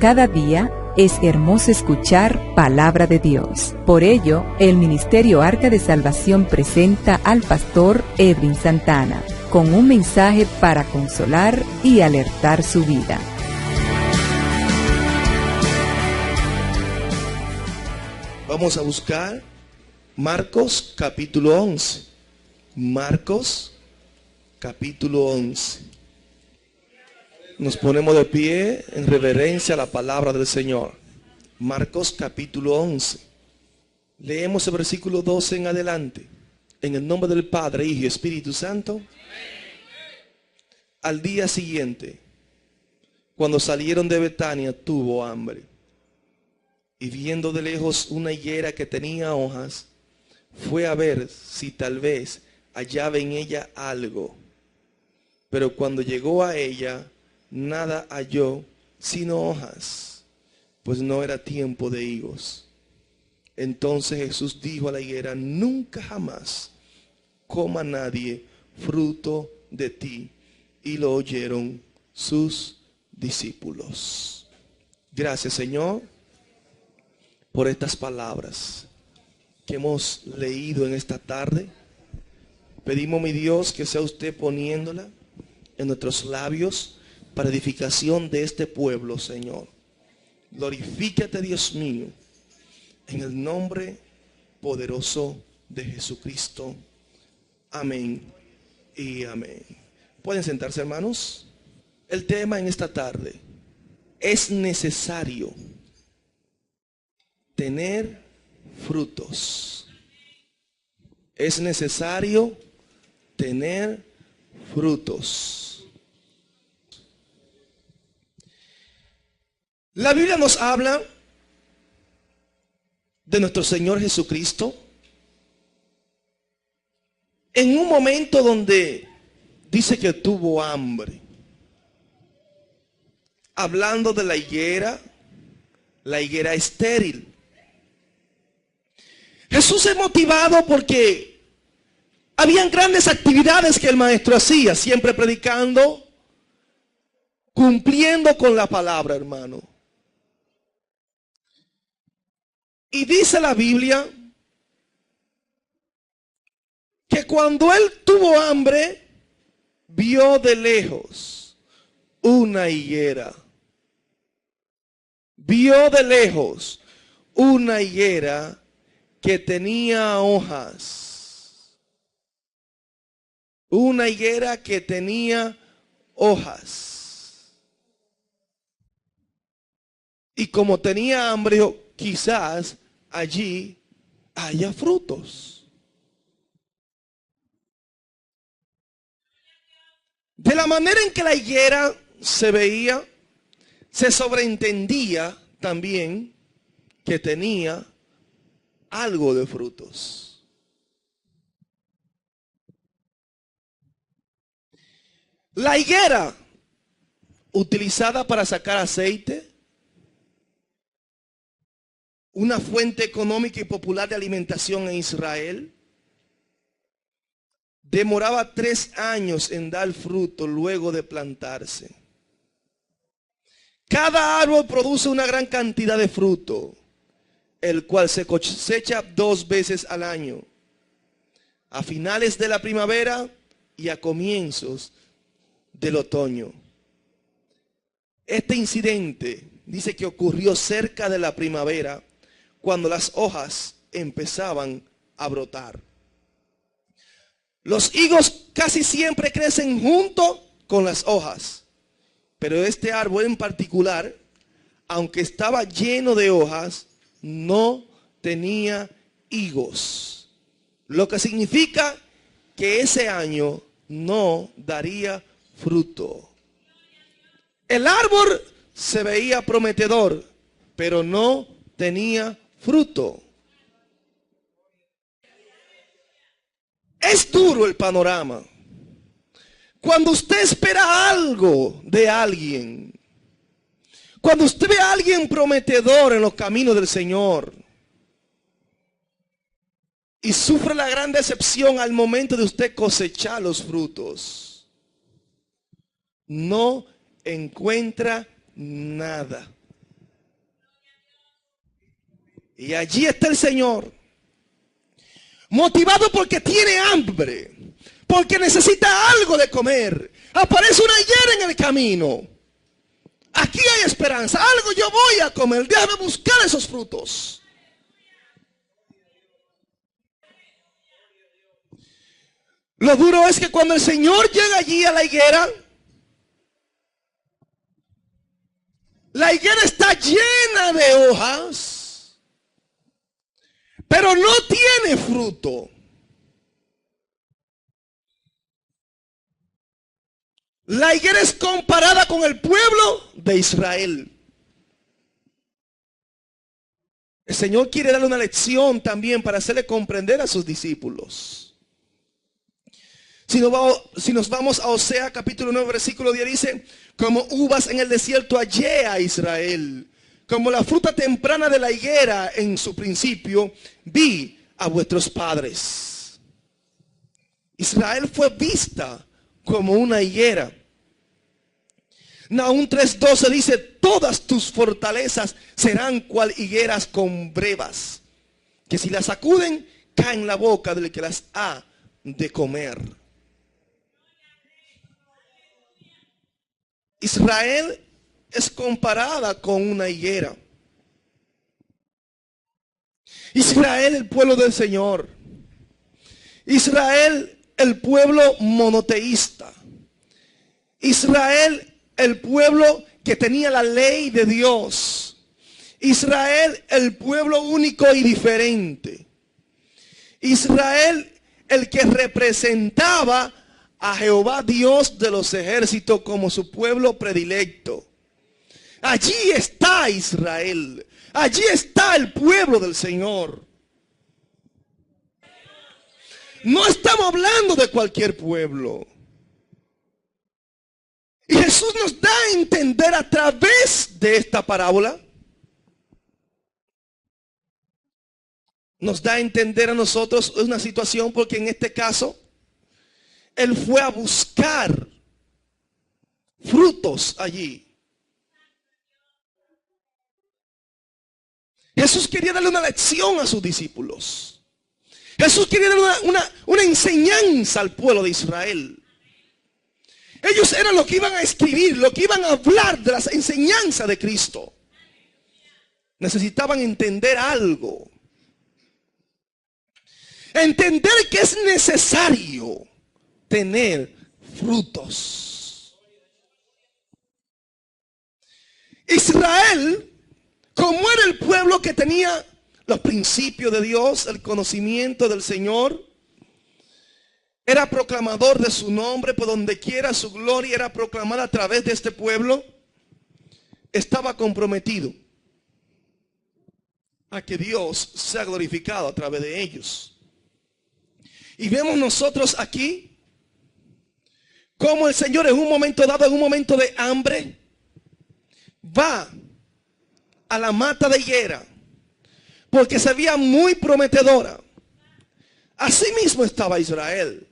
Cada día es hermoso escuchar palabra de Dios. Por ello, el Ministerio Arca de Salvación presenta al pastor Edwin Santana con un mensaje para consolar y alertar su vida. Vamos a buscar Marcos capítulo 11. Marcos capítulo 11. Nos ponemos de pie en reverencia a la palabra del Señor. Marcos capítulo 11. Leemos el versículo 12 en adelante. En el nombre del Padre, Hijo y Espíritu Santo. Al día siguiente, cuando salieron de Betania, tuvo hambre. Y viendo de lejos una higuera que tenía hojas, fue a ver si tal vez hallaba en ella algo. Pero cuando llegó a ella, nada halló sino hojas, pues no era tiempo de higos. Entonces Jesús dijo a la higuera: nunca jamás coma nadie fruto de ti. Y lo oyeron sus discípulos. Gracias, Señor, por estas palabras que hemos leído en esta tarde. Pedimos, mi Dios, que sea usted poniéndola en nuestros labios para edificación de este pueblo, Señor. Glorifícate, Dios mío, en el nombre poderoso de Jesucristo. Amén y amén. ¿Pueden sentarse, hermanos? El tema en esta tarde: es necesario tener frutos. Es necesario tener frutos. La Biblia nos habla de nuestro Señor Jesucristo en un momento donde dice que tuvo hambre. Hablando de la higuera estéril. Jesús es motivado porque habían grandes actividades que el maestro hacía, siempre predicando, cumpliendo con la palabra, hermano. Y dice la Biblia que cuando él tuvo hambre, vio de lejos una higuera. Vio de lejos una higuera que tenía hojas. Una higuera que tenía hojas. Y como tenía hambre, dijo: quizás allí haya frutos. De la manera en que la higuera se veía, se sobreentendía también que tenía algo de frutos. La higuera, utilizada para sacar aceite, una fuente económica y popular de alimentación en Israel, demoraba 3 años en dar fruto luego de plantarse. Cada árbol produce una gran cantidad de fruto, el cual se cosecha 2 veces al año, a finales de la primavera y a comienzos del otoño. Este incidente dice que ocurrió cerca de la primavera, cuando las hojas empezaban a brotar. Los higos casi siempre crecen junto con las hojas, pero este árbol en particular, aunque estaba lleno de hojas, no tenía higos, lo que significa que ese año no daría fruto. El árbol se veía prometedor, pero no tenía fruto. Es duro el panorama cuando usted espera algo de alguien, cuando usted ve a alguien prometedor en los caminos del Señor y sufre la gran decepción al momento de usted cosechar los frutos. No encuentra nada. Y allí está el Señor, motivado porque tiene hambre, porque necesita algo de comer. Aparece una higuera en el camino. Aquí hay esperanza, algo yo voy a comer, déjame buscar esos frutos. Lo duro es que cuando el Señor llega allí a la higuera está llena de hojas, pero no tiene fruto. La higuera es comparada con el pueblo de Israel. El Señor quiere darle una lección también para hacerle comprender a sus discípulos. Si nos vamos a Osea capítulo 9 versículo 10 dice: como uvas en el desierto hallé a Israel, como la fruta temprana de la higuera en su principio vi a vuestros padres. Israel fue vista como una higuera. Nahum 3:12 dice: todas tus fortalezas serán cual higueras con brevas, que si las sacuden caen en la boca del que las ha de comer. Israel es comparada con una higuera. Israel, el pueblo del Señor. Israel, el pueblo monoteísta. Israel, el pueblo que tenía la ley de Dios. Israel, el pueblo único y diferente. Israel, el que representaba a Jehová Dios de los ejércitos como su pueblo predilecto. Allí está Israel. Allí está el pueblo del Señor. No estamos hablando de cualquier pueblo. Y Jesús nos da a entender a través de esta parábola. Nos da a entender a nosotros una situación, porque en este caso Él fue a buscar frutos allí. Jesús quería darle una lección a sus discípulos. Jesús quería darle una enseñanza al pueblo de Israel. Ellos eran los que iban a escribir, los que iban a hablar de las enseñanzas de Cristo. Necesitaban entender algo. Entender que es necesario tener frutos. Israel, como era el pueblo que tenía los principios de Dios, el conocimiento del Señor, era proclamador de su nombre, por donde quiera su gloria era proclamada a través de este pueblo, estaba comprometido a que Dios sea glorificado a través de ellos. Y vemos nosotros aquí cómo el Señor en un momento dado, en un momento de hambre, va a la mata de higuera, porque se veía muy prometedora. Así mismo estaba Israel.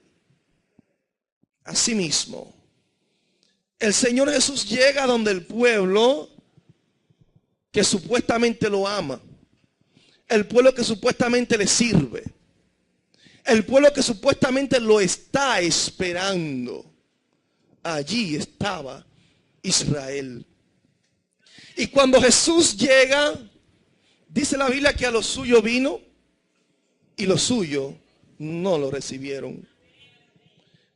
Así mismo. El Señor Jesús llega donde el pueblo que supuestamente lo ama, el pueblo que supuestamente le sirve, el pueblo que supuestamente lo está esperando. Allí estaba Israel. Y cuando Jesús llega, dice la Biblia que a los suyos vino y los suyos no lo recibieron.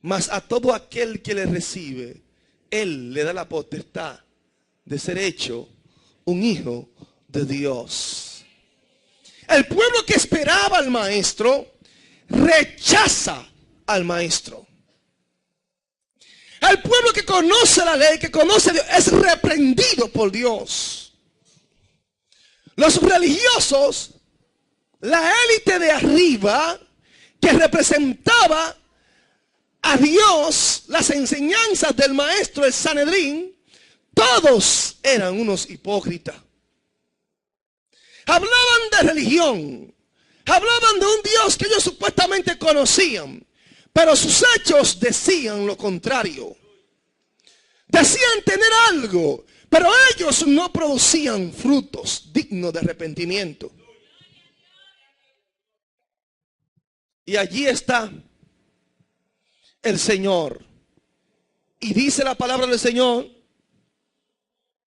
Mas a todo aquel que le recibe, Él le da la potestad de ser hecho un hijo de Dios. El pueblo que esperaba al maestro rechaza al maestro. El pueblo que conoce la ley, que conoce a Dios, es reprendido por Dios. Los religiosos, la élite de arriba, que representaba a Dios, las enseñanzas del maestro, el Sanedrín, todos eran unos hipócritas. Hablaban de religión, hablaban de un Dios que ellos supuestamente conocían, pero sus hechos decían lo contrario. Decían tener algo, pero ellos no producían frutos dignos de arrepentimiento. Y allí está el Señor. Y dice la palabra del Señor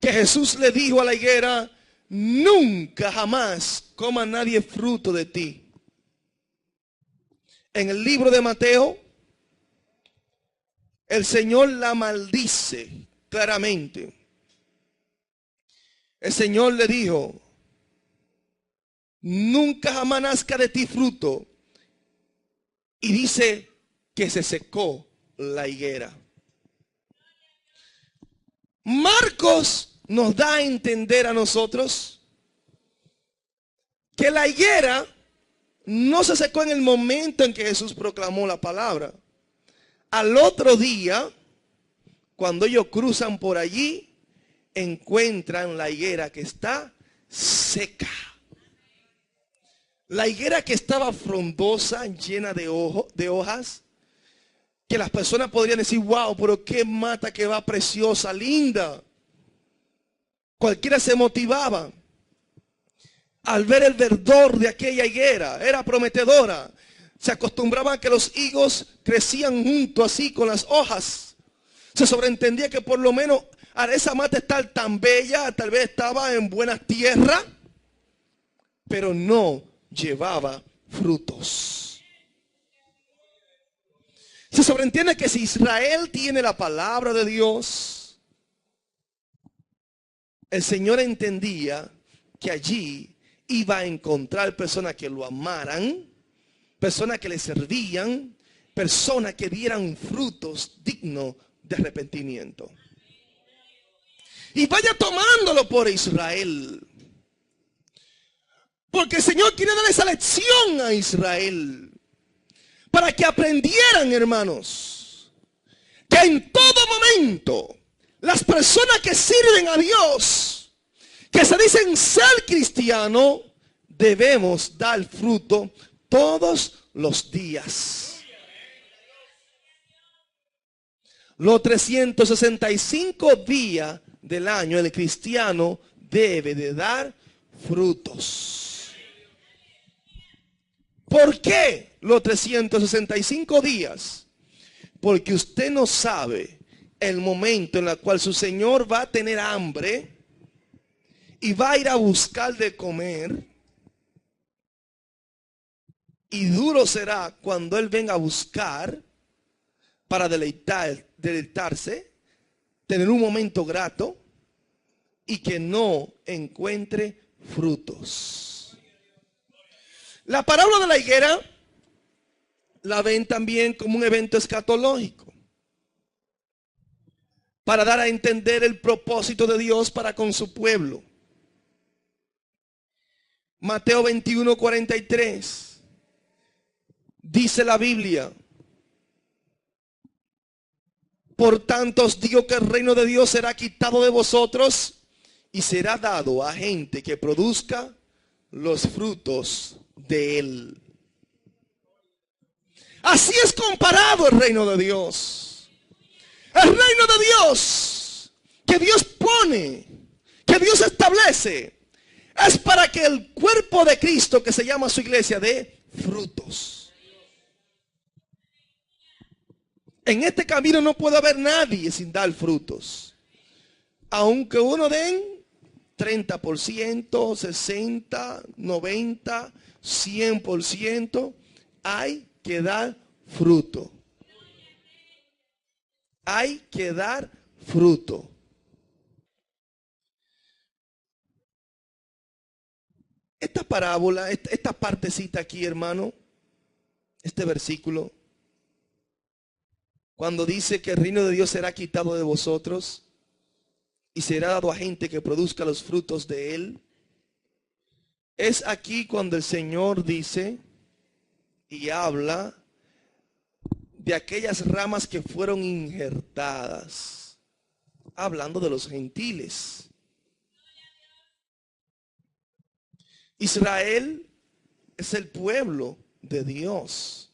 que Jesús le dijo a la higuera: nunca jamás coma nadie fruto de ti. En el libro de Mateo, el Señor la maldice claramente. El Señor le dijo: nunca jamás nazca de ti fruto. Y dice que se secó la higuera. Marcos nos da a entender a nosotros que la higuera no se secó en el momento en que Jesús proclamó la palabra. Al otro día, cuando ellos cruzan por allí, encuentran la higuera que está seca. La higuera que estaba frondosa, llena de hojas, que las personas podrían decir: wow, pero qué mata que va preciosa, linda. Cualquiera se motivaba al ver el verdor de aquella higuera, era prometedora. Se acostumbraban a que los higos crecían junto así con las hojas. Se sobreentendía que por lo menos a esa mata estar tan bella, tal vez estaba en buena tierra, pero no llevaba frutos. Se sobreentiende que si Israel tiene la palabra de Dios, el Señor entendía que allí iba a encontrar personas que lo amaran, personas que le servían, personas que dieran frutos dignos de arrepentimiento. Y vaya tomándolo por Israel, porque el Señor quiere dar esa lección a Israel, para que aprendieran, hermanos, que en todo momento las personas que sirven a Dios, que se dicen ser cristianos, debemos dar fruto todos los días. Los 365 días del año el cristiano debe de dar frutos. ¿Por qué los 365 días? Porque usted no sabe el momento en el cual su Señor va a tener hambre y va a ir a buscar de comer. Y duro será cuando Él venga a buscar para deleitarse, tener un momento grato y que no encuentre frutos. La parábola de la higuera la ven también como un evento escatológico, para dar a entender el propósito de Dios para con su pueblo. Mateo 21:43 dice la Biblia: por tanto os digo que el reino de Dios será quitado de vosotros y será dado a gente que produzca los frutos de él. Así es comparado el reino de Dios. El reino de Dios que Dios pone, que Dios establece, es para que el cuerpo de Cristo, que se llama su iglesia, dé frutos. En este camino no puede haber nadie sin dar frutos. Aunque uno den 30%, 60%, 90%, 100%, hay que dar fruto. Hay que dar fruto. Esta parábola, esta partecita aquí, hermano, este versículo, cuando dice que el reino de Dios será quitado de vosotros y será dado a gente que produzca los frutos de él, es aquí cuando el Señor dice y habla de aquellas ramas que fueron injertadas, hablando de los gentiles. Israel es el pueblo de Dios,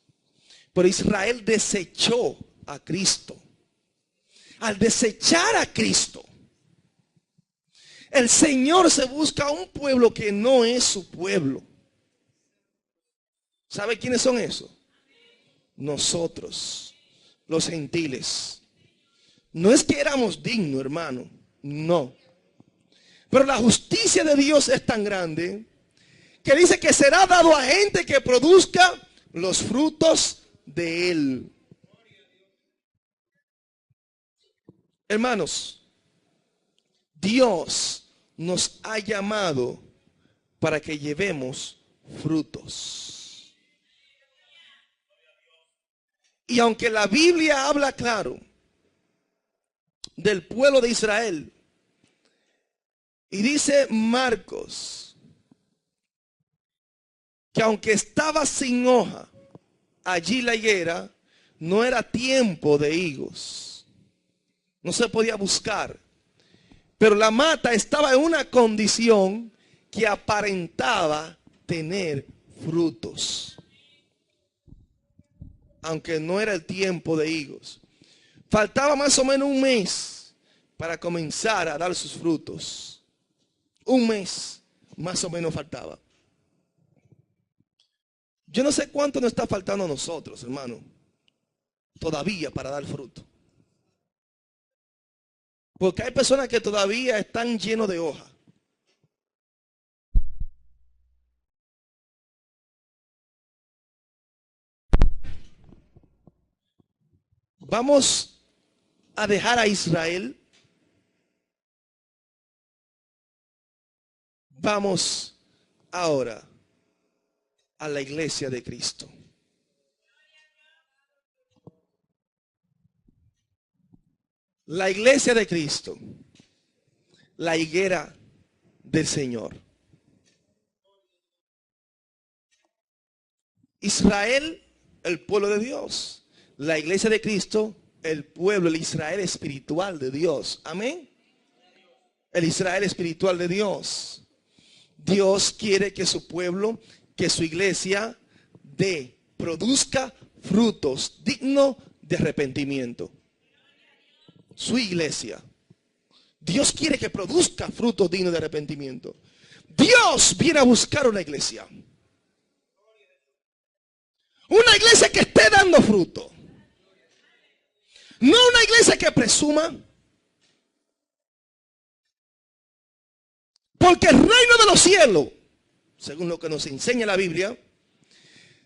pero Israel desechó a Cristo. Al desechar a Cristo, el Señor se busca un pueblo que no es su pueblo. ¿Sabe quiénes son esos? nosotros, los gentiles. No es que éramos dignos, hermano, no. Pero la justicia de Dios es tan grande que dice que será dado a gente que produzca los frutos de él. Hermanos, Dios nos ha llamado para que llevemos frutos. Y aunque la Biblia habla claro del pueblo de Israel, y dice Marcos que aunque estaba sin hoja allí la higuera, no era tiempo de higos, no se podía buscar, pero la mata estaba en una condición que aparentaba tener frutos, aunque no era el tiempo de higos. Faltaba más o menos un mes para comenzar a dar sus frutos. Un mes más o menos faltaba. Yo no sé cuánto nos está faltando a nosotros, hermano, todavía para dar fruto. Porque hay personas que todavía están llenos de hoja. Vamos a dejar a Israel. Vamos ahora a la iglesia de Cristo. La iglesia de Cristo, la higuera del Señor. Israel, el pueblo de Dios. La iglesia de Cristo, el pueblo, el Israel espiritual de Dios. Amén. El Israel espiritual de Dios. Dios quiere que su pueblo, que su iglesia produzca frutos dignos de arrepentimiento. Su iglesia. Dios quiere que produzca frutos dignos de arrepentimiento. Dios viene a buscar una iglesia. Una iglesia que esté dando fruto. No una iglesia que presuma. Porque el reino de los cielos, según lo que nos enseña la Biblia,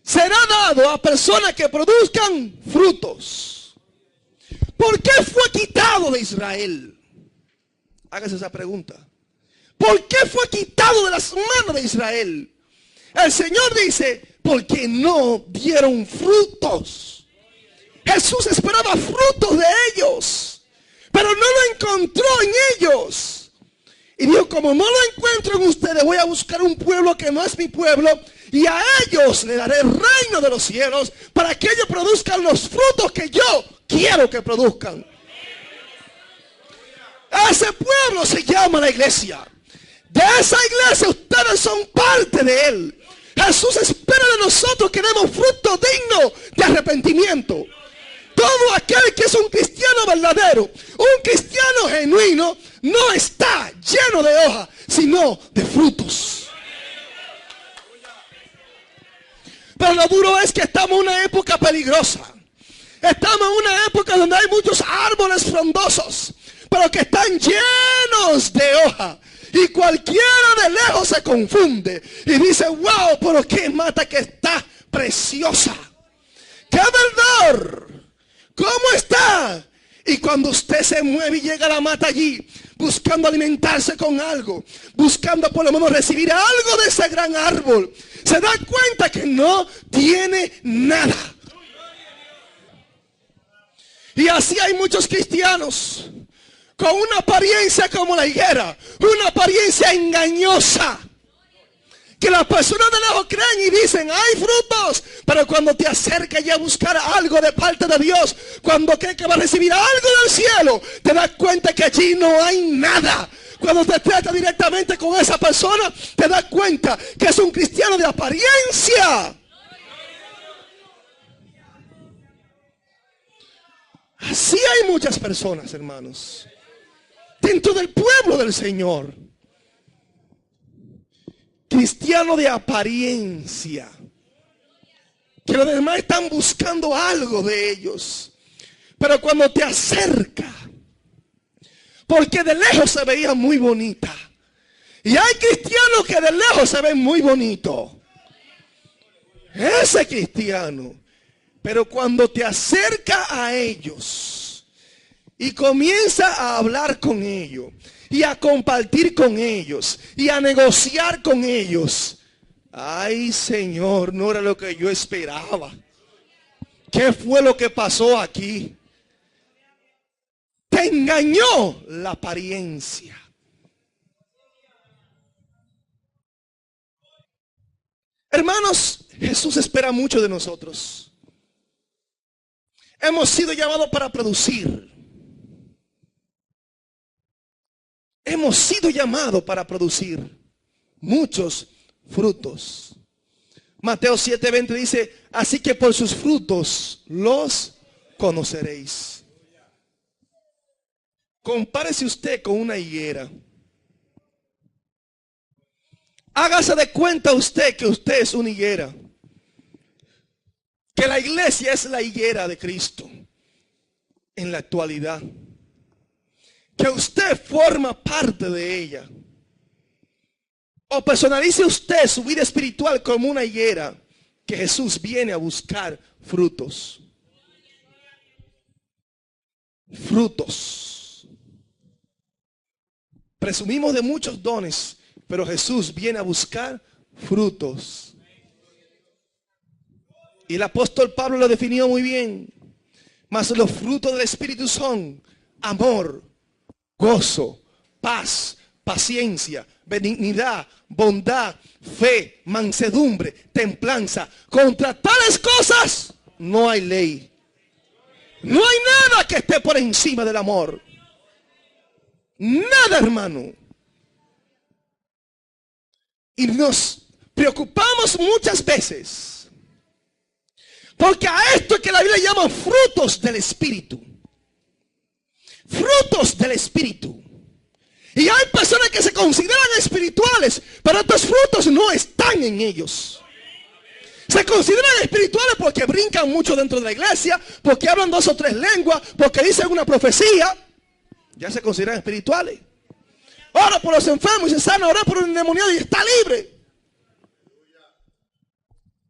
será dado a personas que produzcan frutos. ¿Por qué fue quitado de Israel? Hágase esa pregunta. ¿Por qué fue quitado de las manos de Israel? El Señor dice, porque no dieron frutos. Jesús esperaba frutos de ellos, pero no lo encontró en ellos. Y dijo, como no lo encuentro en ustedes, voy a buscar un pueblo que no es mi pueblo, y a ellos le daré el reino de los cielos, para que ellos produzcan los frutos que yo quiero que produzcan. Ese pueblo se llama la iglesia. De esa iglesia ustedes son parte de él. Jesús espera de nosotros que demos fruto digno de arrepentimiento. Todo aquel que es un cristiano verdadero, un cristiano genuino, no está lleno de hojas, sino de frutos. Pero lo duro es que estamos en una época peligrosa. Estamos en una época donde hay muchos árboles frondosos, pero que están llenos de hoja. Y cualquiera de lejos se confunde y dice, wow, pero qué mata que está preciosa. ¡Qué verdor! ¿Cómo está? Y cuando usted se mueve y llega a la mata allí, buscando alimentarse con algo, buscando por lo menos recibir algo de ese gran árbol, se da cuenta que no tiene nada. Y así hay muchos cristianos con una apariencia como la higuera, una apariencia engañosa, que las personas de lejos creen y dicen, hay frutos, pero cuando te acercas ya a buscar algo de parte de Dios, cuando crees que va a recibir algo del cielo, te das cuenta que allí no hay nada. Cuando te tratas directamente con esa persona, te das cuenta que es un cristiano de apariencia. Así hay muchas personas, hermanos, dentro del pueblo del Señor. Cristiano de apariencia. que los demás están buscando algo de ellos. Pero cuando te acerca, porque de lejos se veía muy bonita. Y hay cristianos que de lejos se ven muy bonitos. Ese cristiano. Pero cuando te acerca a ellos y comienza a hablar con ellos y a compartir con ellos y a negociar con ellos. Ay, Señor, no era lo que yo esperaba. ¿Qué fue lo que pasó aquí? Te engañó la apariencia. Hermanos, Jesús espera mucho de nosotros. Hemos sido llamados para producir. Hemos sido llamados para producir muchos frutos. Mateo 7:20 dice, así que por sus frutos los conoceréis. Compárese usted con una higuera. Hágase de cuenta usted que usted es una higuera. Que la iglesia es la higuera de Cristo en la actualidad. Que usted forma parte de ella. O personalice usted su vida espiritual como una higuera que Jesús viene a buscar frutos. Frutos. Presumimos de muchos dones, pero Jesús viene a buscar frutos. Y el apóstol Pablo lo definió muy bien. Mas los frutos del Espíritu son amor, gozo, paz, paciencia, benignidad, bondad, fe, mansedumbre, templanza. Contra tales cosas no hay ley. No hay nada que esté por encima del amor. Nada, hermano. Y nos preocupamos muchas veces. Porque a esto es que la Biblia llama frutos del Espíritu. Frutos del Espíritu. Y hay personas que se consideran espirituales, pero estos frutos no están en ellos. Se consideran espirituales porque brincan mucho dentro de la iglesia, porque hablan 2 o 3 lenguas, porque dicen una profecía. Ya se consideran espirituales. Ora por los enfermos y se sana, ora por un endemoniado y está libre.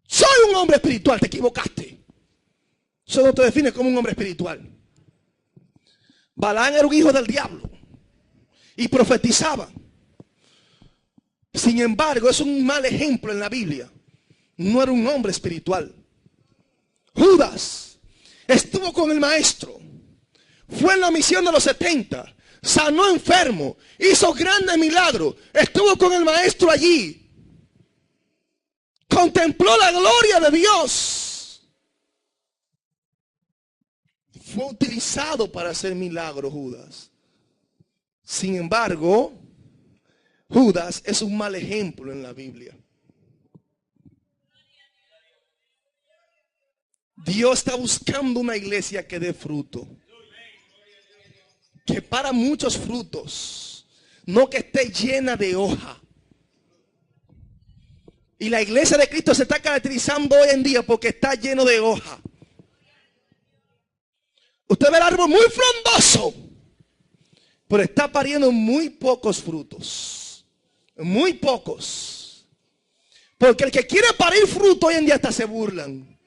Soy un hombre espiritual, te equivocaste. Eso no te define como un hombre espiritual. Balaam era un hijo del diablo y profetizaba. Sin embargo, es un mal ejemplo en la Biblia. No era un hombre espiritual. Judas estuvo con el maestro. Fue en la misión de los 70. Sanó enfermo. Hizo grandes milagros. Estuvo con el maestro allí. Contempló la gloria de Dios. Fue utilizado para hacer milagros Judas. Sin embargo, Judas es un mal ejemplo en la Biblia. Dios está buscando una iglesia que dé fruto. Que para muchos frutos. No que esté llena de hoja. Y la iglesia de Cristo se está caracterizando hoy en día porque está lleno de hoja. Usted ve el árbol muy frondoso, pero está pariendo muy pocos frutos. Muy pocos. Porque el que quiere parir fruto hoy en día hasta se burlan.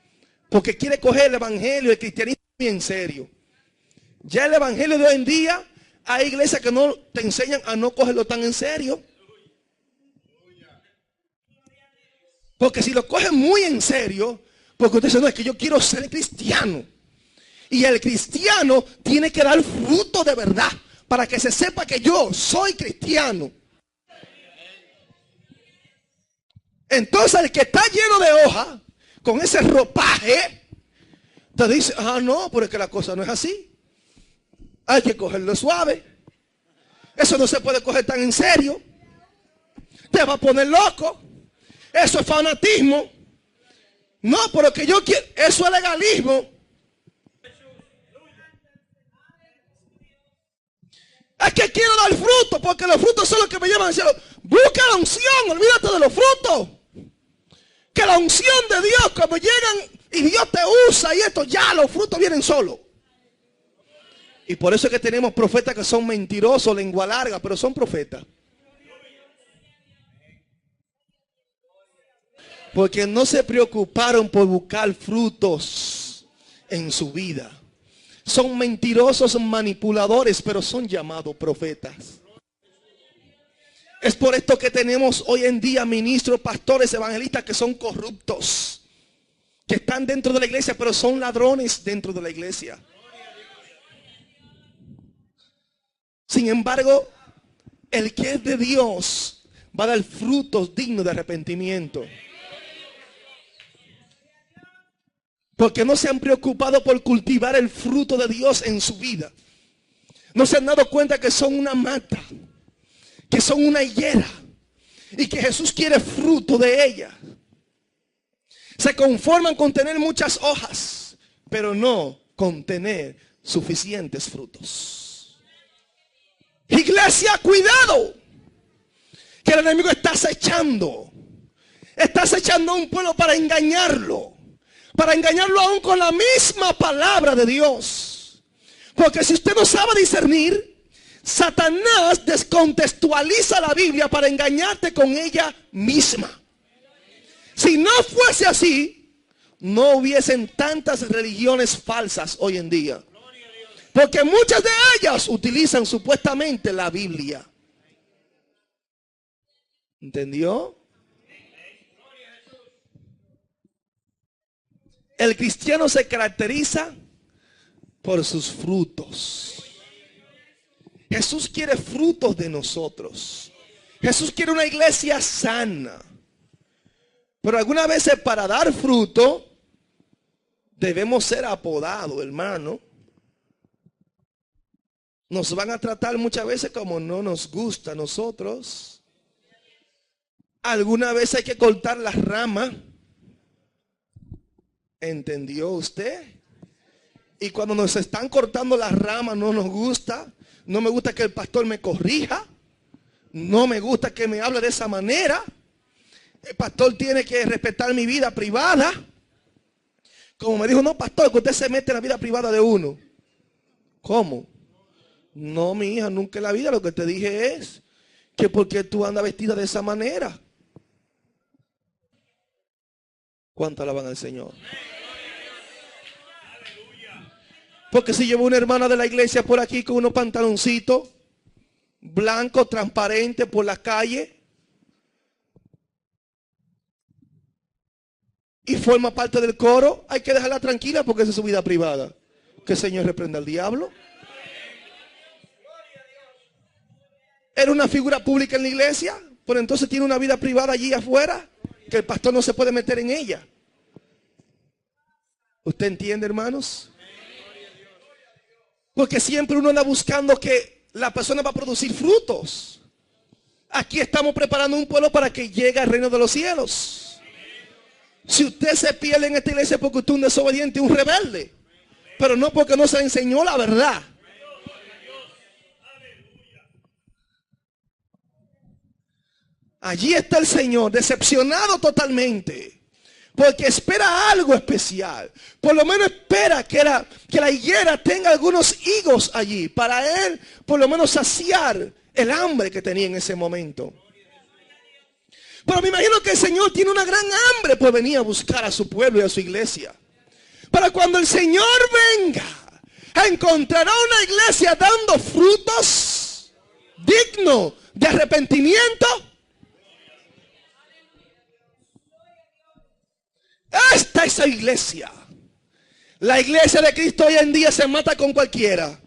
Porque quiere coger el evangelio, el cristianismo muy en serio. Ya el evangelio de hoy en día, hay iglesias que no te enseñan a no cogerlo tan en serio. Porque si lo cogen muy en serio, porque usted dice, no, es que yo quiero ser cristiano. Y el cristiano tiene que dar fruto de verdad, para que se sepa que yo soy cristiano. Entonces el que está lleno de hoja, con ese ropaje, te dice, no, pero es que la cosa no es así. Hay que cogerlo suave. Eso no se puede coger tan en serio. Te va a poner loco. Eso es fanatismo. No, pero que yo quiero, eso es legalismo. Es que quiero dar fruto, porque los frutos son los que me llevan al cielo. Busca la unción, olvídate de los frutos. Que la unción de Dios, como llegan y Dios te usa y esto, ya los frutos vienen solos. Y por eso es que tenemos profetas que son mentirosos, lengua larga, pero son profetas. Porque no se preocuparon por buscar frutos en su vida. Son mentirosos, manipuladores, pero son llamados profetas. Es por esto que tenemos hoy en día ministros, pastores, evangelistas que son corruptos. Que están dentro de la iglesia, pero son ladrones dentro de la iglesia. Sin embargo, el que es de Dios va a dar frutos dignos de arrepentimiento. Porque no se han preocupado por cultivar el fruto de Dios en su vida. No se han dado cuenta que son una mata, que son una higuera y que Jesús quiere fruto de ella. Se conforman con tener muchas hojas, pero no con tener suficientes frutos. Iglesia, cuidado, que el enemigo está acechando. Está acechando a un pueblo para engañarlo. Para engañarlo aún con la misma palabra de Dios. Porque si usted no sabe discernir, Satanás descontextualiza la Biblia para engañarte con ella misma. Si no fuese así, no hubiesen tantas religiones falsas hoy en día. Porque muchas de ellas utilizan supuestamente la Biblia. ¿Entendió? El cristiano se caracteriza por sus frutos. Jesús quiere frutos de nosotros. Jesús quiere una iglesia sana. Pero algunas veces para dar fruto debemos ser apodados, hermano. Nos van a tratar muchas veces como no nos gusta a nosotros. Alguna vez hay que cortar las ramas. ¿Entendió usted? Y cuando nos están cortando las ramas no nos gusta. No me gusta que el pastor me corrija. No me gusta que me hable de esa manera. El pastor tiene que respetar mi vida privada. Como me dijo, no, pastor, que usted se mete en la vida privada de uno. ¿Cómo? No, mi hija, nunca en la vida. Lo que te dije es que porque tú andas vestida de esa manera. ¿Cuánto alaban al Señor? Porque si llevo una hermana de la iglesia por aquí con unos pantaloncitos blancos, transparentes por la calle, y forma parte del coro, hay que dejarla tranquila porque esa es su vida privada. Que el Señor reprenda al diablo. Era una figura pública en la iglesia, pero entonces tiene una vida privada allí afuera, que el pastor no se puede meter en ella. ¿Usted entiende, hermanos? Porque siempre uno anda buscando que la persona va a producir frutos. Aquí estamos preparando un pueblo para que llegue al reino de los cielos. Si usted se pierde en esta iglesia porque usted es un desobediente, un rebelde, pero no porque no se le enseñó la verdad. Allí está el Señor, decepcionado totalmente, porque espera algo especial. Por lo menos espera que la higuera tenga algunos higos allí, para él por lo menos saciar el hambre que tenía en ese momento. Pero me imagino que el Señor tiene una gran hambre por venir a buscar a su pueblo y a su iglesia. Para cuando el Señor venga, encontrará una iglesia dando frutos dignos de arrepentimiento. Esta es la iglesia. La iglesia de Cristo hoy en día se mata con cualquiera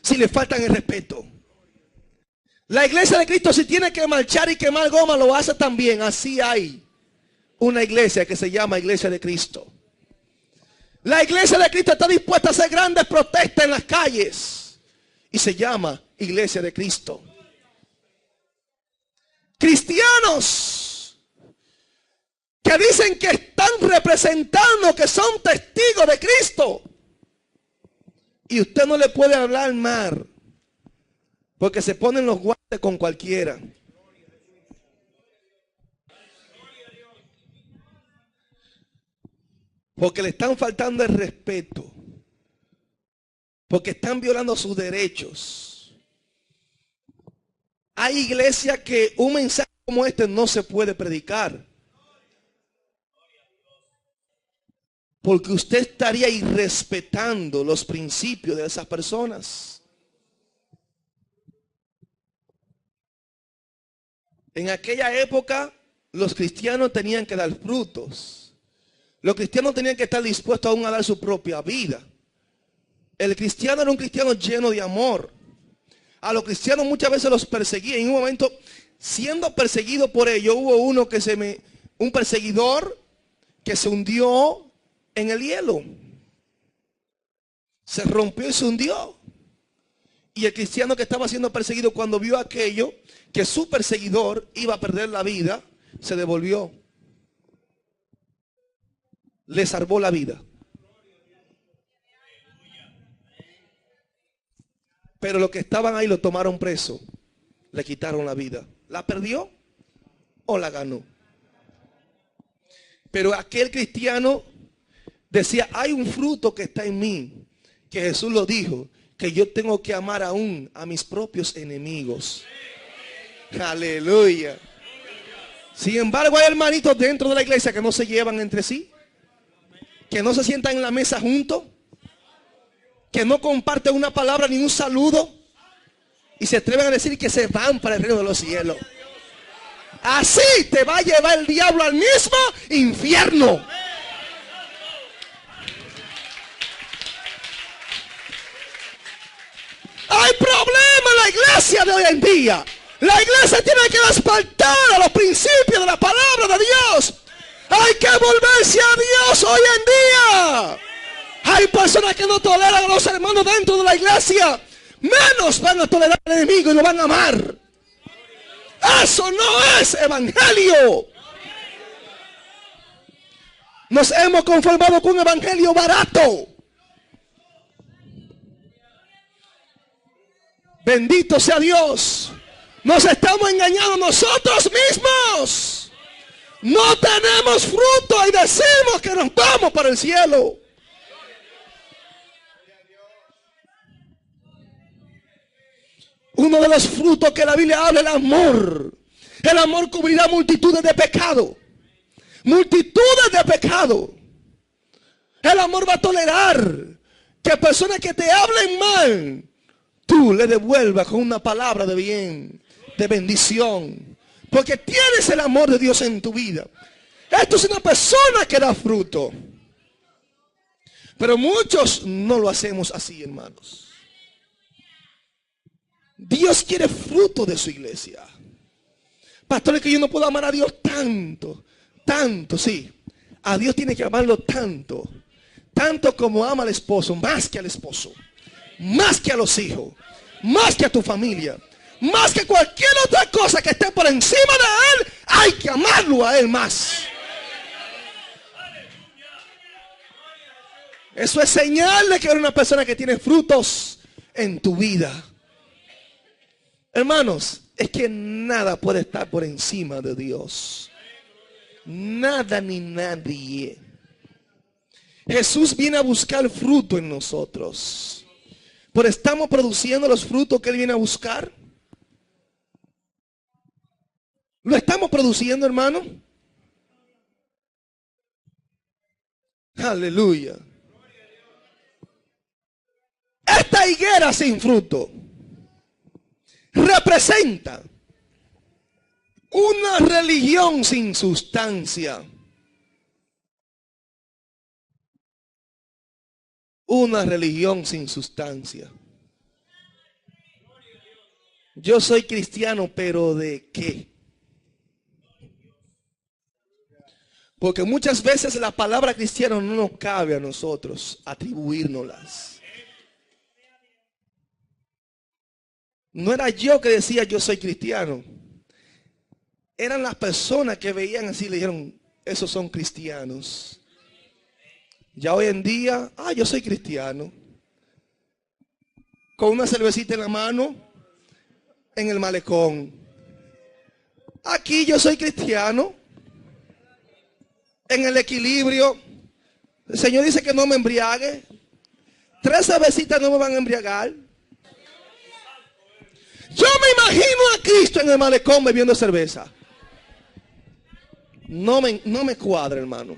si le faltan el respeto. La iglesia de Cristo, si tiene que marchar y quemar goma, lo hace también. Así hay una iglesia que se llama Iglesia de Cristo. La iglesia de Cristo está dispuesta a hacer grandes protestas en las calles y se llama Iglesia de Cristo. Cristianos que dicen que están representando, que son testigos de Cristo, y usted no le puede hablar mal porque se ponen los guantes con cualquiera. porque le están faltando el respeto, porque están violando sus derechos. Hay iglesias que un mensaje como este no se puede predicar, porque usted estaría irrespetando los principios de esas personas. En aquella época, los cristianos tenían que dar frutos. Los cristianos tenían que estar dispuestos aún a dar su propia vida. El cristiano era un cristiano lleno de amor. A los cristianos muchas veces los perseguía. En un momento, siendo perseguido por ellos, hubo un perseguidor que se hundió en el hielo. Se rompió y se hundió. Y el cristiano que estaba siendo perseguido, cuando vio aquello, que su perseguidor iba a perder la vida, se devolvió. Le salvó la vida. Pero los que estaban ahí lo tomaron preso. Le quitaron la vida. ¿La perdió o la ganó? Pero aquel cristiano decía, hay un fruto que está en mí, que Jesús lo dijo, que yo tengo que amar aún a mis propios enemigos. Aleluya. Sin embargo, hay hermanitos dentro de la iglesia que no se llevan entre sí, que no se sientan en la mesa juntos, que no comparten una palabra ni un saludo, y se atreven a decir que se van para el reino de los cielos. Así te va a llevar el diablo al mismo infierno. Hay problema en la iglesia de hoy en día. La iglesia tiene que despertar a los principios de la palabra de Dios. Hay que volverse a Dios hoy en día. Hay personas que no toleran a los hermanos dentro de la iglesia. Menos van a tolerar al enemigo y lo van a amar. Eso no es evangelio. Nos hemos conformado con un evangelio barato. Bendito sea Dios. Nos estamos engañando nosotros mismos. No tenemos fruto y decimos que nos vamos para el cielo. Uno de los frutos que la Biblia habla es el amor. El amor cubrirá multitudes de pecados. Multitudes de pecados. El amor va a tolerar que personas que te hablen mal, tú le devuelvas con una palabra de bien, de bendición. Porque tienes el amor de Dios en tu vida. Esto es una persona que da fruto. Pero muchos no lo hacemos así, hermanos. Dios quiere fruto de su iglesia. Pastor, es que yo no puedo amar a Dios tanto. Tanto, sí. A Dios tiene que amarlo tanto. Tanto como ama al esposo, más que al esposo. Más que a los hijos. Más que a tu familia. Más que cualquier otra cosa que esté por encima de Él. Hay que amarlo a Él más. Eso es señal de que eres una persona que tiene frutos en tu vida. Hermanos, es que nada puede estar por encima de Dios. Nada ni nadie. Jesús viene a buscar fruto en nosotros. Pero ¿estamos produciendo los frutos que Él viene a buscar? ¿Lo estamos produciendo, hermano? Aleluya. Esta higuera sin fruto representa una religión sin sustancia. Una religión sin sustancia. Yo soy cristiano, pero ¿de qué? Porque muchas veces la palabra cristiano no nos cabe a nosotros atribuírnoslas. No era yo que decía yo soy cristiano. Eran las personas que veían así y le dijeron, esos son cristianos. Ya hoy en día, yo soy cristiano. Con una cervecita en la mano, en el malecón. Aquí yo soy cristiano. En el equilibrio, El Señor dice que no me embriague. 3 cervecitas no me van a embriagar. Yo me imagino a Cristo en el malecón bebiendo cerveza. No me cuadra, hermano.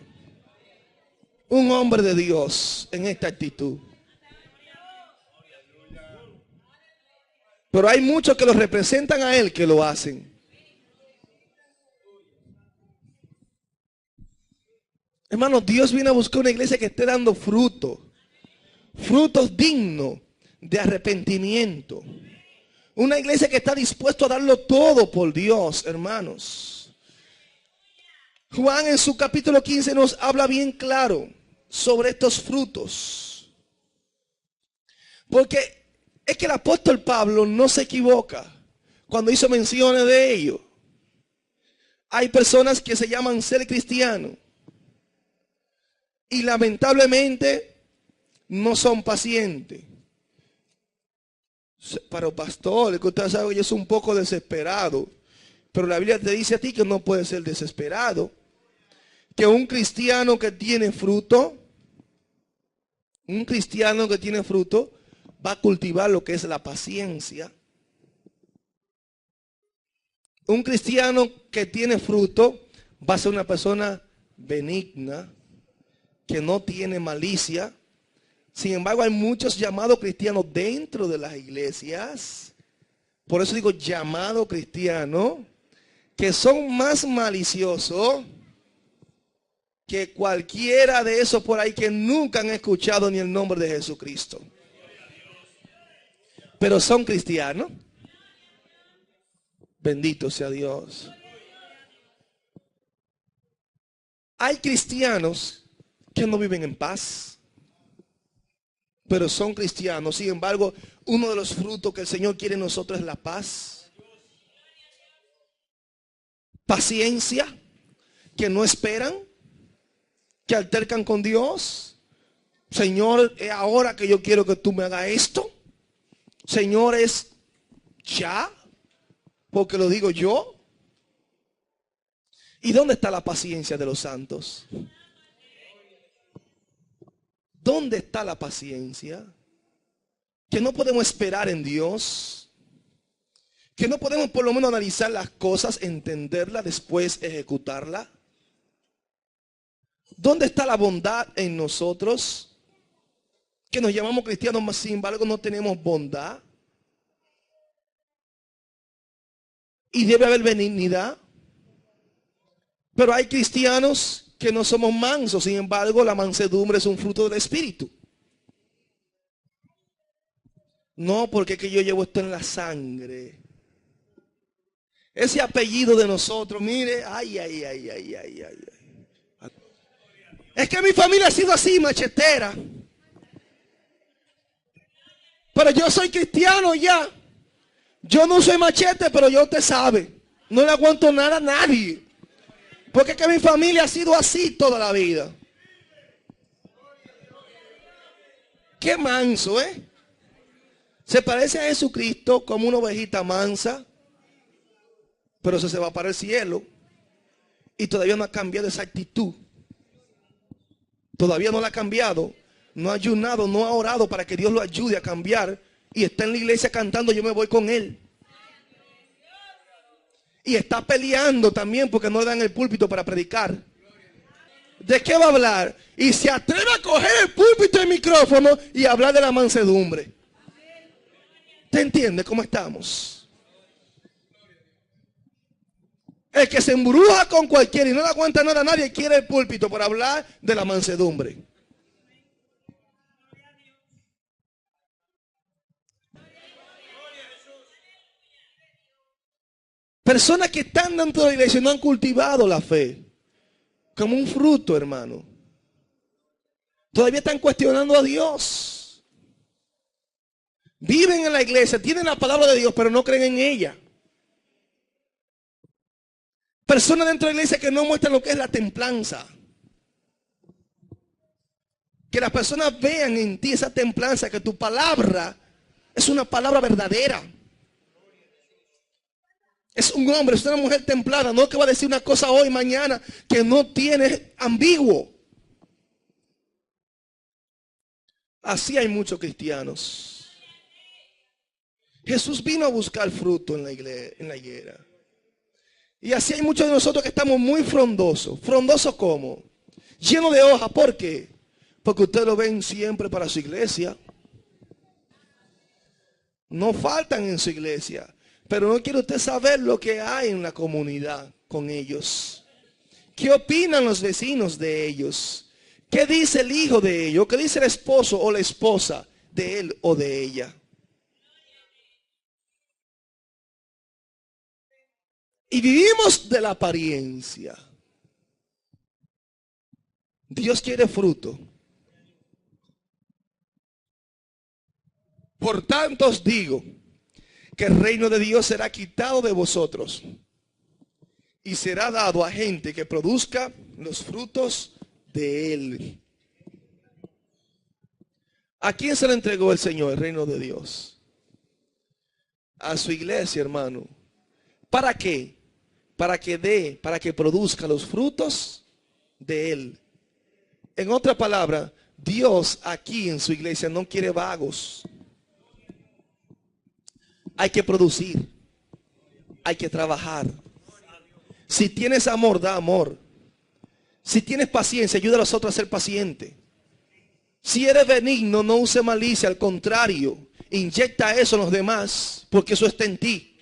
Un hombre de Dios en esta actitud. Pero hay muchos que lo representan a él que lo hacen. Hermano, Dios viene a buscar una iglesia que esté dando fruto. Frutos dignos de arrepentimiento. Una iglesia que está dispuesta a darlo todo por Dios, hermanos. Juan en su capítulo 15 nos habla bien claro sobre estos frutos. Porque es que el apóstol Pablo no se equivoca cuando hizo menciones de ello. Hay personas que se llaman ser cristianos y lamentablemente no son pacientes. Pero pastor, es que usted sabe que yo soy un poco desesperado. Pero la Biblia te dice a ti que no puedes ser desesperado. Que un cristiano que tiene fruto, va a cultivar lo que es la paciencia. Un cristiano que tiene fruto va a ser una persona benigna, que no tiene malicia. Sin embargo, hay muchos llamados cristianos dentro de las iglesias. Por eso digo llamado cristiano, que son más maliciosos que cualquiera de esos por ahí que nunca han escuchado ni el nombre de Jesucristo. Pero son cristianos. Bendito sea Dios. Hay cristianos que no viven en paz, pero son cristianos. Sin embargo, uno de los frutos que el Señor quiere en nosotros es la paz. Paciencia, que no esperan, que altercan con Dios. Señor, es ahora que yo quiero que tú me hagas esto. Señor, es ya, porque lo digo yo. ¿Y dónde está la paciencia de los santos? ¿Dónde está la paciencia? Que no podemos esperar en Dios. Que no podemos por lo menos analizar las cosas, entenderlas, después ejecutarlas. ¿Dónde está la bondad en nosotros? Que nos llamamos cristianos, mas sin embargo no tenemos bondad. Y debe haber benignidad. Pero hay cristianos que no somos mansos, sin embargo la mansedumbre es un fruto del Espíritu. No, porque es que yo llevo esto en la sangre. Ese apellido de nosotros, mire, ay. Es que mi familia ha sido así, machetera. Pero yo soy cristiano ya. Yo no soy machete, pero yo te sabe. No le aguanto nada a nadie. Porque es que mi familia ha sido así toda la vida. Qué manso, ¿eh? Se parece a Jesucristo como una ovejita mansa, pero se va para el cielo y todavía no ha cambiado esa actitud. Todavía no la ha cambiado, no ha ayunado, no ha orado para que Dios lo ayude a cambiar y está en la iglesia cantando yo me voy con él. Y está peleando también porque no le dan el púlpito para predicar. ¿De qué va a hablar? Y se atreve a coger el púlpito y el micrófono y hablar de la mansedumbre. ¿Te entiende cómo estamos? El que se embruja con cualquiera y no le aguanta nada a nadie quiere el púlpito para hablar de la mansedumbre. Personas que están dentro de la iglesia y no han cultivado la fe como un fruto, hermano. Todavía están cuestionando a Dios. Viven en la iglesia, tienen la palabra de Dios, pero no creen en ella. Personas dentro de la iglesia que no muestran lo que es la templanza. Que las personas vean en ti esa templanza, que tu palabra es una palabra verdadera. Es un hombre, es una mujer templada, no que va a decir una cosa hoy, mañana, que no tiene ambiguo. Así hay muchos cristianos. Jesús vino a buscar fruto en la higuera. Y así hay muchos de nosotros que estamos muy frondosos. ¿Frondosos cómo? Llenos de hojas. ¿Por qué? Porque ustedes lo ven siempre para su iglesia. No faltan en su iglesia. Pero no quiere usted saber lo que hay en la comunidad con ellos. ¿Qué opinan los vecinos de ellos? ¿Qué dice el hijo de ellos? ¿Qué dice el esposo o la esposa de él o de ella? Y vivimos de la apariencia. Dios quiere fruto. Por tanto os digo que el reino de Dios será quitado de vosotros y será dado a gente que produzca los frutos de él. ¿A quién se le entregó el Señor, el reino de Dios? A su iglesia, hermano. ¿Para qué? Para que produzca los frutos de él. En otra palabra, Dios aquí en su iglesia no quiere vagos. Hay que producir. Hay que trabajar. Si tienes amor, da amor. Si tienes paciencia, ayuda a los otros a ser paciente. Si eres benigno, no use malicia, al contrario, inyecta eso en los demás, porque eso está en ti.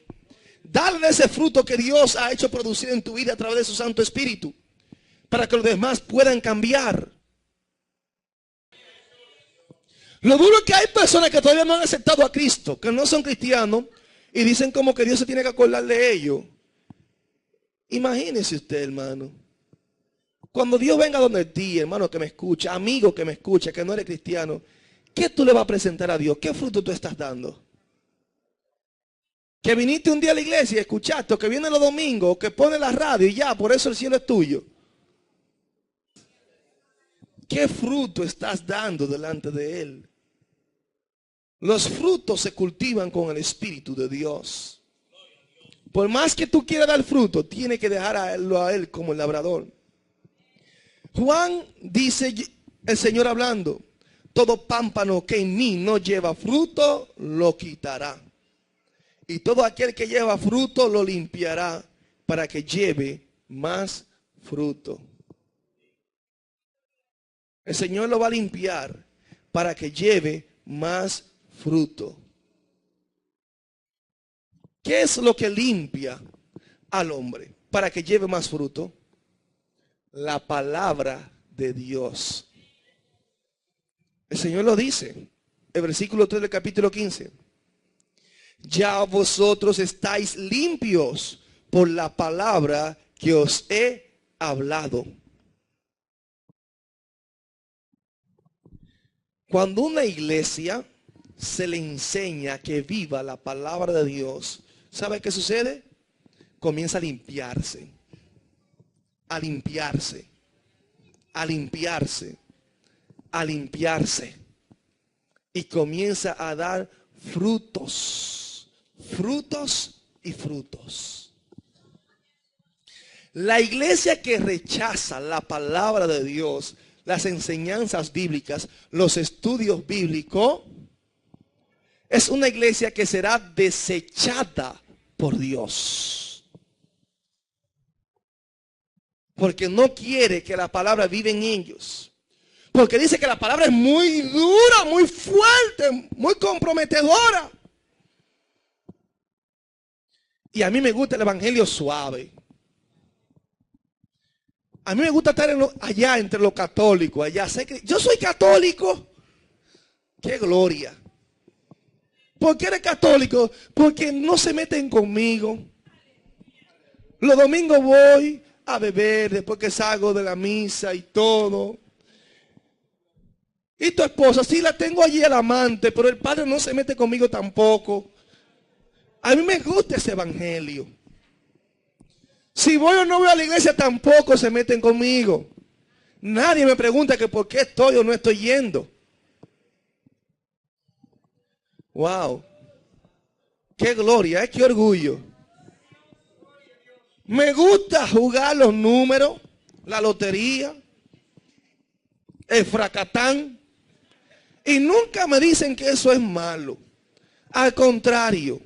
Dale ese fruto que Dios ha hecho producir en tu vida a través de su Santo Espíritu, para que los demás puedan cambiar. Lo duro es que hay personas que todavía no han aceptado a Cristo, que no son cristianos, y dicen como que Dios se tiene que acordar de ellos. Imagínese usted, hermano. Cuando Dios venga donde ti, hermano que me escucha, amigo que me escucha, que no eres cristiano, ¿qué tú le vas a presentar a Dios? ¿Qué fruto tú estás dando? Que viniste un día a la iglesia y escuchaste, o que viene los domingos, o que pone la radio y ya, por eso el cielo es tuyo. ¿Qué fruto estás dando delante de Él? Los frutos se cultivan con el Espíritu de Dios. Por más que tú quieras dar fruto, tiene que dejarlo a Él como el labrador. Juan dice, el Señor hablando, todo pámpano que en mí no lleva fruto, lo quitará. Y todo aquel que lleva fruto, lo limpiará para que lleve más fruto. El Señor lo va a limpiar para que lleve más fruto. ¿Qué es lo que limpia al hombre para que lleve más fruto? La palabra de Dios. El Señor lo dice, el versículo 3 del capítulo 15. Ya vosotros estáis limpios por la palabra que os he hablado. Cuando una iglesia se le enseña que viva la palabra de Dios, ¿sabe qué sucede? Comienza a limpiarse, a limpiarse, a limpiarse, a limpiarse. Y comienza a dar frutos, frutos y frutos. La iglesia que rechaza la palabra de Dios, las enseñanzas bíblicas, los estudios bíblicos, es una iglesia que será desechada por Dios. Porque no quiere que la palabra viva en ellos. Porque dice que la palabra es muy dura, muy fuerte, muy comprometedora. Y a mí me gusta el evangelio suave. A mí me gusta estar allá entre los católicos. Allá. Sé que yo soy católico. ¡Qué gloria! ¿Por qué eres católico? Porque no se meten conmigo. Los domingos voy a beber después que salgo de la misa y todo. Y tu esposa, sí la tengo allí el amante, pero el padre no se mete conmigo tampoco. A mí me gusta ese evangelio. Si voy o no voy a la iglesia, tampoco se meten conmigo. Nadie me pregunta que por qué estoy o no estoy yendo. Wow. Qué gloria, qué orgullo. Me gusta jugar los números, la lotería, el fracatán, Y nunca me dicen que eso es malo. Al contrario,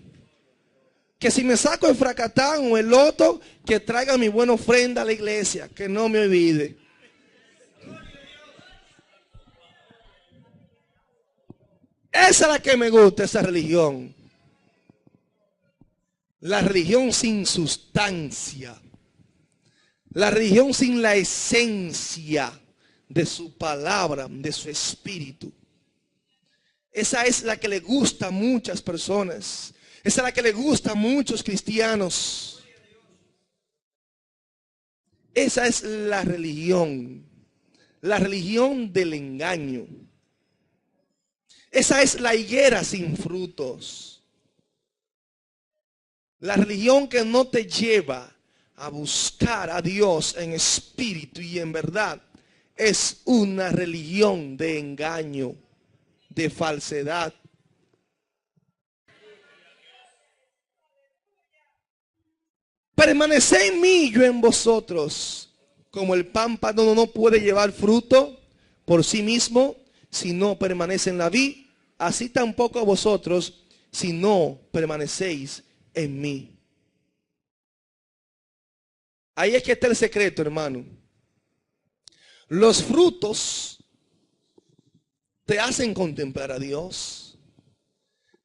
que si me saco el fracatán o el loto, que traiga mi buena ofrenda a la iglesia, que no me olvide. Esa es la que me gusta, esa religión. La religión sin sustancia. La religión sin la esencia de su palabra, de su espíritu. Esa es la que le gusta a muchas personas. Esa es la que le gusta a muchos cristianos. Esa es la religión del engaño. Esa es la higuera sin frutos. La religión que no te lleva a buscar a Dios en espíritu y en verdad es una religión de engaño, de falsedad. Permaneced en mí y yo en vosotros. Como el pámpano no puede llevar fruto por sí mismo si no permanece en la vid, así tampoco vosotros si no permanecéis en mí. Ahí es que está el secreto, hermano. Los frutos te hacen contemplar a Dios.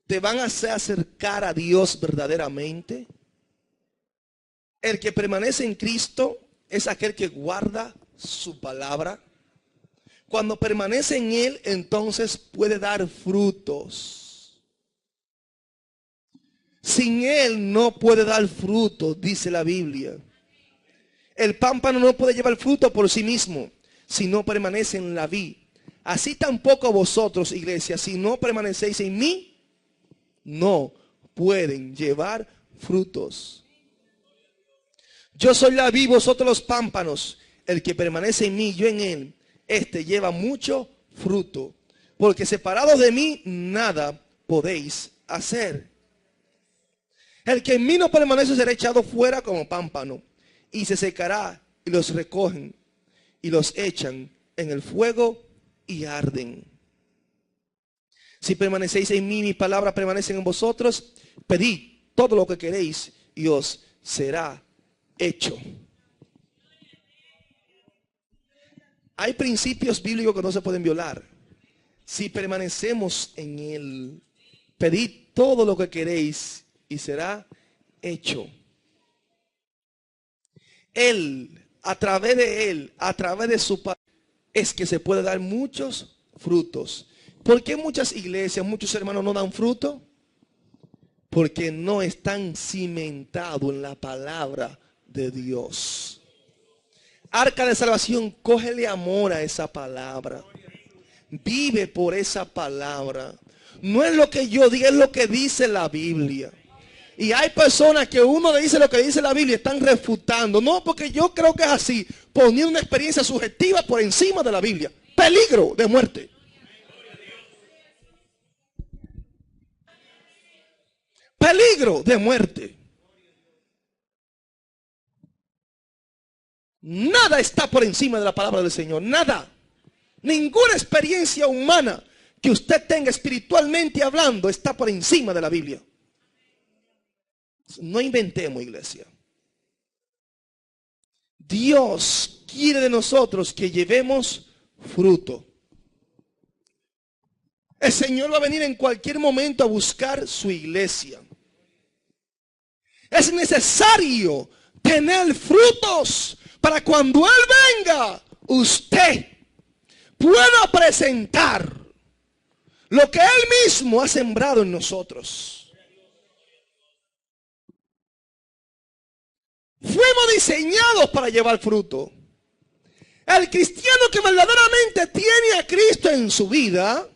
Te van a hacer acercar a Dios verdaderamente. El que permanece en Cristo es aquel que guarda su palabra. Cuando permanece en Él, entonces puede dar frutos. Sin Él no puede dar fruto, dice la Biblia. El pámpano no puede llevar fruto por sí mismo, si no permanece en la vid. Así tampoco vosotros, iglesia, si no permanecéis en mí, no pueden llevar frutos. Yo soy la vid, vosotros los pámpanos. El que permanece en mí, yo en él, este lleva mucho fruto. Porque separados de mí, nada podéis hacer. El que en mí no permanece será echado fuera como pámpano. Y se secará, y los recogen, y los echan en el fuego, y arden. Si permanecéis en mí, mis palabras permanecen en vosotros, pedid todo lo que queréis, y os será hecho. Hay principios bíblicos que no se pueden violar. Si permanecemos en Él, pedid todo lo que queréis y será hecho. Él, a través de su palabra, es que se puede dar muchos frutos. ¿Por qué muchas iglesias, muchos hermanos no dan fruto? Porque no están cimentados en la palabra de Dios. Arca de salvación, cógele amor a esa palabra. Vive por esa palabra. No es lo que yo diga, es lo que dice la Biblia. Y hay personas que uno le dice lo que dice la Biblia y están refutando. No, porque yo creo que es así. Poniendo una experiencia subjetiva por encima de la Biblia. Peligro de muerte. Peligro de muerte. Nada está por encima de la palabra del Señor. Nada. Ninguna experiencia humana que usted tenga espiritualmente hablando está por encima de la Biblia. No inventemos, iglesia. Dios quiere de nosotros que llevemos fruto. El Señor va a venir en cualquier momento a buscar su iglesia. Es necesario tener frutos para cuando Él venga, usted pueda presentar lo que Él mismo ha sembrado en nosotros. Fuimos diseñados para llevar fruto. El cristiano que verdaderamente tiene a Cristo en su vida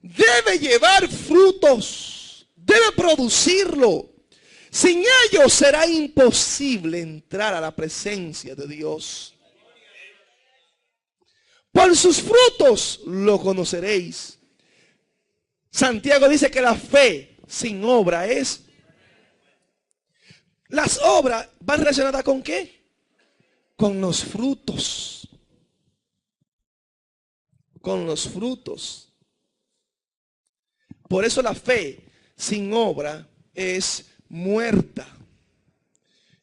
debe llevar frutos, debe producirlo. Sin ello será imposible entrar a la presencia de Dios. Por sus frutos lo conoceréis. Santiago dice que la fe sin obra es. Las obras van relacionadas ¿con qué? Con los frutos. Con los frutos. Por eso la fe sin obra es muerta.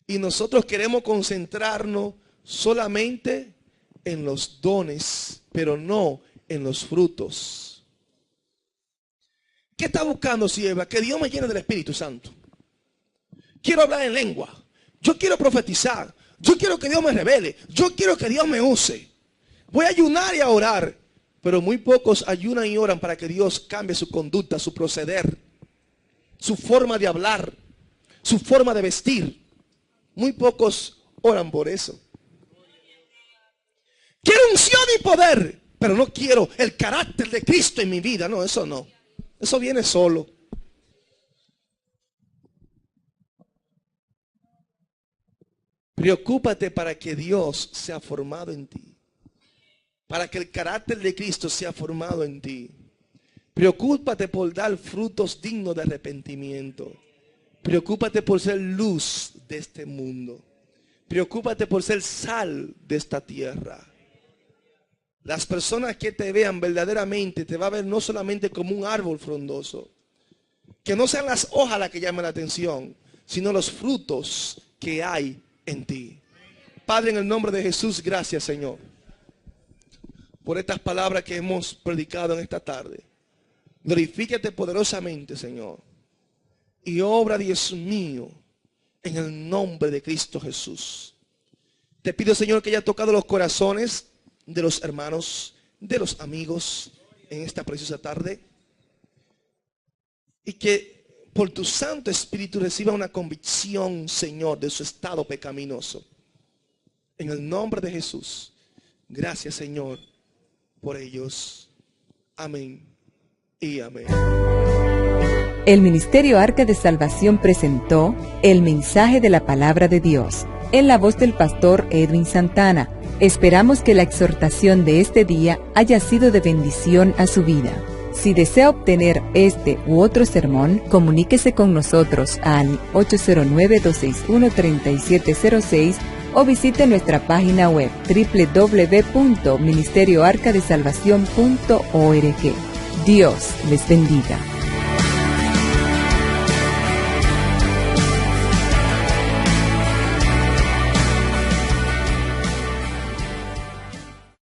Y nosotros queremos concentrarnos solamente en los dones, pero no en los frutos. ¿Qué está buscando Sieva? Que Dios me llene del Espíritu Santo. Quiero hablar en lengua. Yo quiero profetizar. Yo quiero que Dios me revele. Yo quiero que Dios me use. Voy a ayunar y a orar. Pero muy pocos ayunan y oran para que Dios cambie su conducta, su proceder, su forma de hablar, su forma de vestir. Muy pocos oran por eso. Quiero unción y poder, pero no quiero el carácter de Cristo en mi vida. No, eso no. Eso viene solo. Preocúpate para que Dios sea formado en ti. Para que el carácter de Cristo sea formado en ti. Preocúpate por dar frutos dignos de arrepentimiento. Preocúpate por ser luz de este mundo. Preocúpate por ser sal de esta tierra. Las personas que te vean verdaderamente te va a ver no solamente como un árbol frondoso. Que no sean las hojas las que llamen la atención, sino los frutos que hay en ti. Padre, en el nombre de Jesús, gracias, Señor, por estas palabras que hemos predicado en esta tarde. Glorifícate poderosamente, Señor. Y obra, Dios mío, en el nombre de Cristo Jesús. Te pido, Señor, que haya tocado los corazones de los hermanos, de los amigos en esta preciosa tarde. Y que por tu Santo Espíritu reciba una convicción, Señor, de su estado pecaminoso. En el nombre de Jesús. Gracias, Señor, por ellos. Amén y amén. El Ministerio Arca de Salvación presentó el mensaje de la palabra de Dios en la voz del pastor Edwin Santana. Esperamos que la exhortación de este día haya sido de bendición a su vida. Si desea obtener este u otro sermón, comuníquese con nosotros al 809-261-3706 o visite nuestra página web www.ministerioarcadesalvacion.org. Dios les bendiga.